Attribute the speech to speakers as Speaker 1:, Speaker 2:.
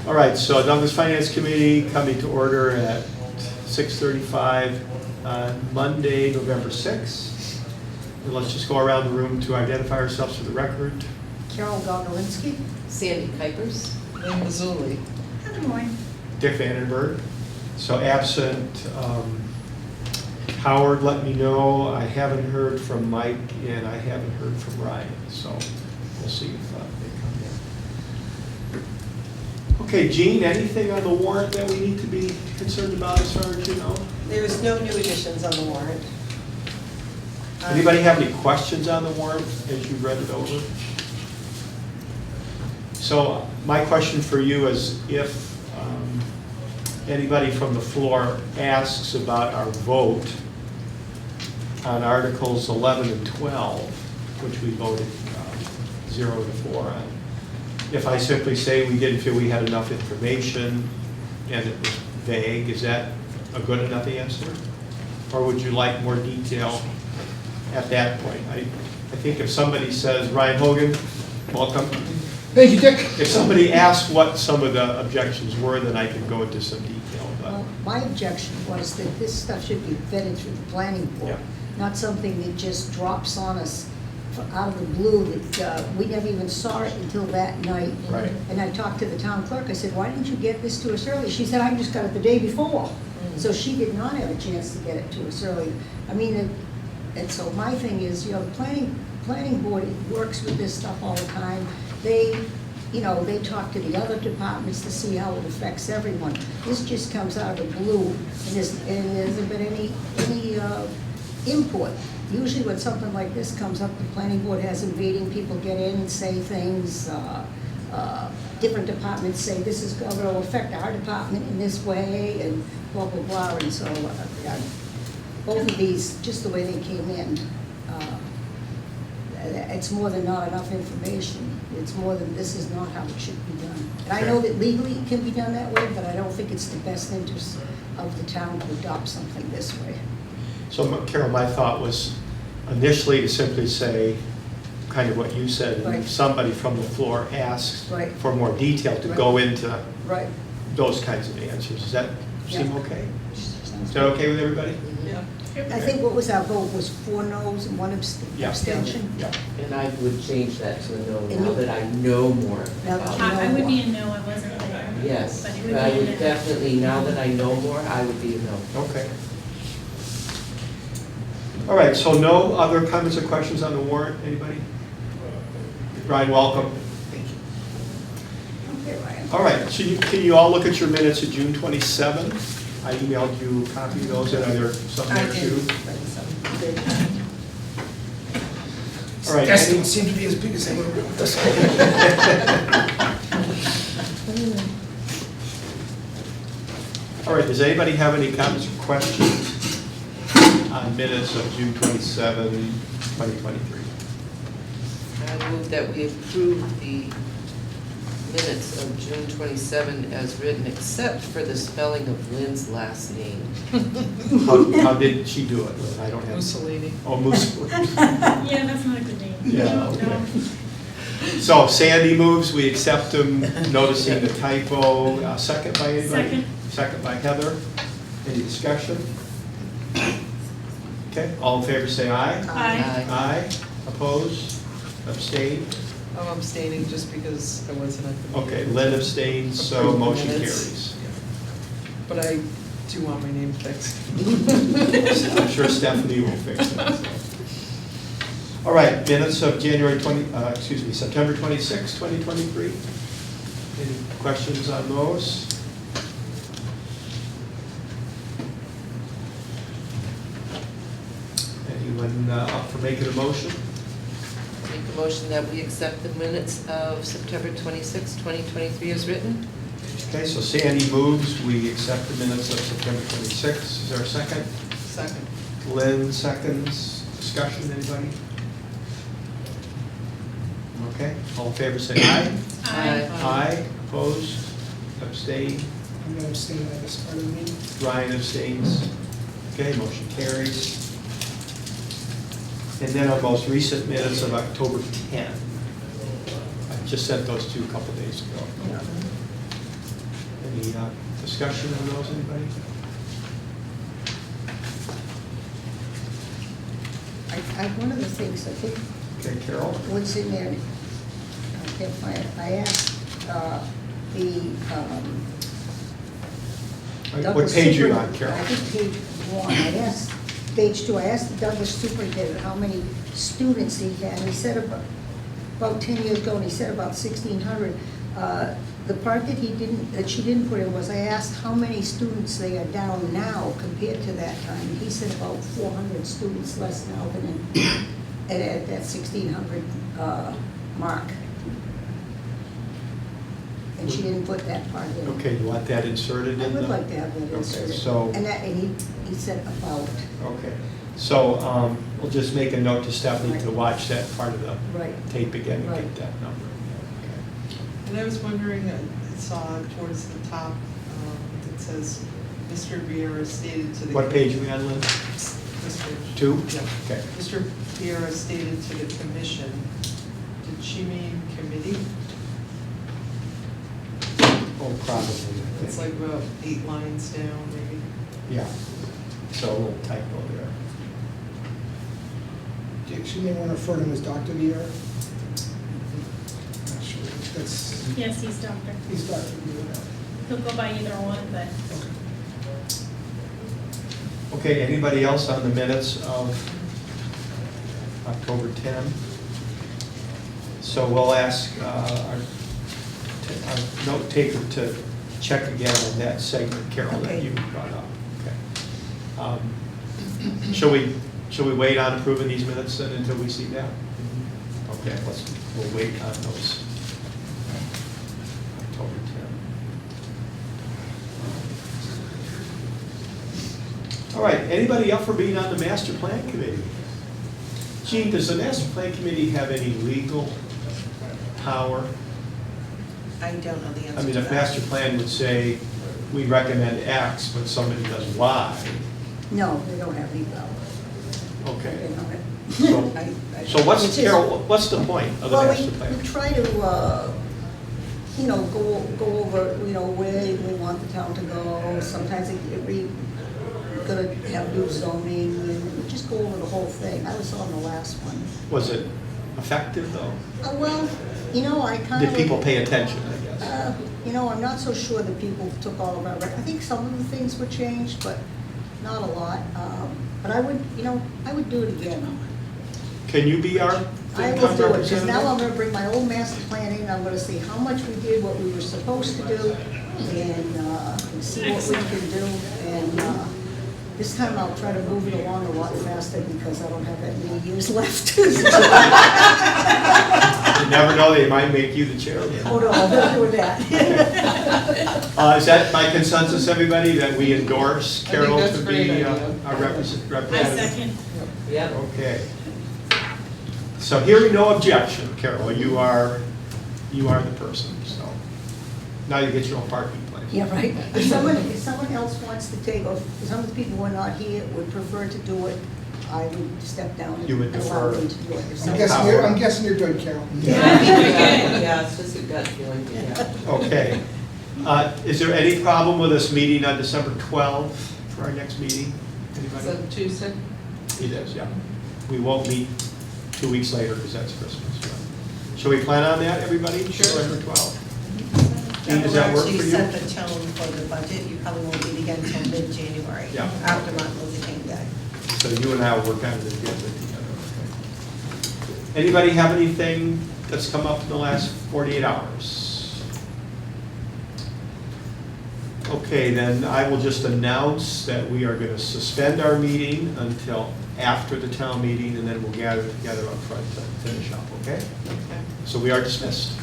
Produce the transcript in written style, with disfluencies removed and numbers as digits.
Speaker 1: All right, so Douglas Finance Committee coming to order at 6:35 on Monday, November 6th. And let's just go around the room to identify ourselves for the record.
Speaker 2: Carol Gogolinsky.
Speaker 3: Sandy Kuipers.
Speaker 4: Lynn Mazzulli.
Speaker 2: Good morning.
Speaker 1: Dick Vandenberg. So absent, Howard let me know. I haven't heard from Mike and I haven't heard from Ryan, so we'll see if they come in. Okay, Jean, anything on the warrant that we need to be concerned about as far as you know?
Speaker 4: There's no new additions on the warrant.
Speaker 1: Anybody have any questions on the warrant as you read it over? So my question for you is if anybody from the floor asks about our vote on Articles 11 and 12, which we voted 0 to 4 on. If I simply say we didn't feel we had enough information and it was vague, is that a good enough answer? Or would you like more detail at that point? I think if somebody says, Ryan Hogan, welcome.
Speaker 5: Thank you, Dick.
Speaker 1: If somebody asks what some of the objections were, then I can go into some detail. But
Speaker 2: Well, my objection was that this stuff should be vetted through the planning board,
Speaker 1: Yeah.
Speaker 2: not something that just drops on us out of the blue that we never even saw it until that night.
Speaker 1: Right.
Speaker 2: And I talked to the town clerk, I said, why didn't you get this to us early? She said, I just got it the day before. So she did not have a chance to get it to us early. I mean, and so my thing is, the planning board works with this stuff all the time. They talk to the other departments to see how it affects everyone. This just comes out of the blue, and there hasn't been any input. Usually when something like this comes up, the planning board has a meeting, people get in and say things, different departments say this is going to affect our department in this way, and blah, blah, blah, and so both of these, just the way they came in, it's more than not enough information. It's more than this is not how it should be done. And I know that legally it can be done that way, but I don't think it's the best interest of the town to adopt something this way.
Speaker 1: So Carol, my thought was initially to simply say kind of what you said, and
Speaker 2: Right.
Speaker 1: if somebody from the floor asks
Speaker 2: Right.
Speaker 1: for more detail to
Speaker 2: Right.
Speaker 1: go into
Speaker 2: Right.
Speaker 1: those kinds of answers. Does that seem
Speaker 2: Yeah.
Speaker 1: okay? Is that okay with everybody?
Speaker 4: Yeah.
Speaker 2: I think what was our vote was 4 noes and 1
Speaker 1: Yeah.
Speaker 2: abstention.
Speaker 1: Yeah.
Speaker 3: And I would change that to a no
Speaker 2: And
Speaker 3: now
Speaker 2: you-
Speaker 3: that I know more
Speaker 2: Now
Speaker 3: about
Speaker 2: that
Speaker 3: it.
Speaker 2: you
Speaker 6: I would be a no, I wasn't there.
Speaker 3: Yes,
Speaker 6: But it would
Speaker 3: I
Speaker 6: be a
Speaker 3: would
Speaker 6: no.
Speaker 3: definitely, now that I know more, I would be a no.
Speaker 1: Okay. All right, so no other comments or questions on the warrant, anybody? Brian, welcome. Thank you.
Speaker 2: Okay, Ryan.
Speaker 1: All right, so can you all look at your minutes of June 27th? I emailed you a copy of those, and are there some there too? All right.
Speaker 5: Desk didn't seem to be as big as they were with us.
Speaker 1: All right, does anybody have any comments or questions on minutes of June 27, 2023?
Speaker 7: I move that we approve the minutes of June 27 as written, except for the spelling of Lynn's last name.
Speaker 1: How did she do it? I don't have.
Speaker 4: Mussolini.
Speaker 1: Oh, Mussolini.
Speaker 6: Yeah, that's not a good name.
Speaker 1: Yeah,
Speaker 6: No,
Speaker 1: okay.
Speaker 6: no.
Speaker 1: So Sandy moves, we accept them, noticing the typo. Second by anybody?
Speaker 6: Second.
Speaker 1: Second by Heather. Any discussion? Okay, all in favor say aye.
Speaker 6: Aye.
Speaker 1: Aye. Opposed? Abstained?
Speaker 4: I'm abstaining just because I wasn't at the meeting.
Speaker 1: Okay, Lynn abstains, so
Speaker 4: Approve the
Speaker 1: motion
Speaker 4: minutes.
Speaker 1: carries.
Speaker 4: But I do want my name fixed.
Speaker 1: I'm sure Stephanie will fix it. All right, minutes of September 26, 2023. Any questions on those? Anyone up for making a motion?
Speaker 7: Make a motion that we accept the minutes of September 26, 2023 as written.
Speaker 1: Okay, so Sandy moves, we accept the minutes of September 26. Is there a second?
Speaker 4: Second.
Speaker 1: Lynn seconds. Discussion, anybody? Okay, all in favor say aye.
Speaker 6: Aye.
Speaker 1: Aye, opposed, abstained,
Speaker 5: I'm going to abstain at this part of the meeting.
Speaker 1: Ryan abstains. Okay, motion carries. And then our most recent minutes of October 10. I just sent those two a couple days ago. Any discussion on those, anybody?
Speaker 2: One of the things, I think,
Speaker 1: Okay, Carol?
Speaker 2: what's in there, I can't find it, I asked
Speaker 1: What
Speaker 2: Douglas
Speaker 1: page are you
Speaker 2: super-
Speaker 1: on, Carol?
Speaker 2: I think page 1, I asked, page 2, I asked the Douglas superintendent how many students he had, and he said about 10 years ago, and he said about 1,600. The part that she didn't put in was, I asked how many students they are down now compared to that time, and he said about 400 students less now than at that 1,600 mark. And she didn't put that part in.
Speaker 1: Okay, you want that inserted
Speaker 2: I
Speaker 1: in the?
Speaker 2: would like to have that
Speaker 1: Okay,
Speaker 2: inserted.
Speaker 1: so-
Speaker 2: And he said about,
Speaker 1: Okay, so we'll just make a note to Stephanie to watch that part of the
Speaker 2: right.
Speaker 1: tape again and
Speaker 2: Right.
Speaker 1: get that number. Okay.
Speaker 4: And I was wondering, I saw towards the top, it says, Mr. Vieira stated to the.
Speaker 1: What page are we on, Lynn?
Speaker 4: This page.
Speaker 1: 2?
Speaker 4: Yeah.
Speaker 1: Okay.
Speaker 4: Mr. Vieira stated to the commission, did she mean committee?
Speaker 1: Oh, probably. I think.
Speaker 4: It's like about 8 lines down, maybe.
Speaker 1: Yeah, so a little typo there.
Speaker 5: Dick, she may want to refer to him as Dr. Vieira. Not sure, that's,
Speaker 6: Yes, he's doctor.
Speaker 5: he's Dr. Vieira.
Speaker 6: He'll go by either one, but
Speaker 5: Okay.
Speaker 1: Okay, anybody else on the minutes of October 10? So we'll ask our note taker to check again on that segment, Carol, that
Speaker 2: Okay.
Speaker 1: you brought up. Okay. Shall we wait on approving these minutes then until we see that? Okay, we'll wait on those. October 10. All right, anybody up for being on the master plan committee? Gene, does the master plan committee have any legal power?
Speaker 8: I don't know the answer
Speaker 1: I mean,
Speaker 8: to
Speaker 1: if
Speaker 8: that.
Speaker 1: master plan would say, we recommend X, but somebody does Y,
Speaker 2: No, they don't have any power.
Speaker 1: okay.
Speaker 2: You know it.
Speaker 1: So,
Speaker 2: I-
Speaker 1: so what's,
Speaker 2: which is-
Speaker 1: Carol, what's the point of the
Speaker 2: Well,
Speaker 1: master
Speaker 2: we
Speaker 1: plan?
Speaker 2: try to, go over, where we want the town to go. Sometimes we're gonna have new zoning, and we just go over the whole thing. I was on the last one.
Speaker 1: Was it effective, though?
Speaker 2: Well, I kind of.
Speaker 1: Did people pay attention, I guess?
Speaker 2: I'm not so sure that people took all of our, I think some of the things were changed, but not a lot. But I would do it again.
Speaker 1: Can you be our
Speaker 2: I
Speaker 1: FinCom
Speaker 2: will do it, because now I'm
Speaker 1: representative?
Speaker 2: gonna bring my old master plan in, I'm gonna see how much we did, what we were supposed to do, and see what we can do. And this time I'll try to move it along a lot faster, because I don't have that many years left.
Speaker 1: You never know, they might make you the chair again.
Speaker 2: Oh, no, I'm not doing that.
Speaker 1: Is that by consensus, everybody, that we endorse
Speaker 4: I think
Speaker 1: Carol
Speaker 4: that's
Speaker 1: to
Speaker 4: a great
Speaker 1: be
Speaker 4: idea.
Speaker 1: our
Speaker 6: I
Speaker 1: representative?
Speaker 6: second.
Speaker 3: Yep.
Speaker 1: Okay. So hearing no objection, Carol, you are the person, so. Now you get your own parking place.
Speaker 2: Yeah, right. If someone else wants to take, or if some of the people who are not here would prefer to do it, I would step down
Speaker 1: You would
Speaker 2: and allow
Speaker 1: defer.
Speaker 2: them to do it. If
Speaker 5: I'm
Speaker 2: someone-
Speaker 5: guessing you're good, Carol.
Speaker 3: Yeah, it's just a gut feeling, yeah.
Speaker 1: Okay. Is there any problem with us meeting on December 12th for our next meeting?
Speaker 4: Is
Speaker 1: Anybody?
Speaker 4: that Tuesday?
Speaker 1: It is, yeah. We won't meet 2 weeks later because that's Christmas. Shall we plan on that, everybody?
Speaker 4: Sure.
Speaker 1: December 12th? Dean, does that work for
Speaker 8: will
Speaker 1: you?
Speaker 8: actually set the tone for the budget. You probably won't meet again until mid-January.
Speaker 1: Yeah.
Speaker 8: After Martin Luther King Day.
Speaker 1: So you and I will work on it together. Okay. Anybody have anything that's come up in the last 48 hours? Okay, then I will just announce that we are going to suspend our meeting until after the town meeting, and then we'll gather together up front to finish up, okay?
Speaker 4: Okay.
Speaker 1: So we are dismissed.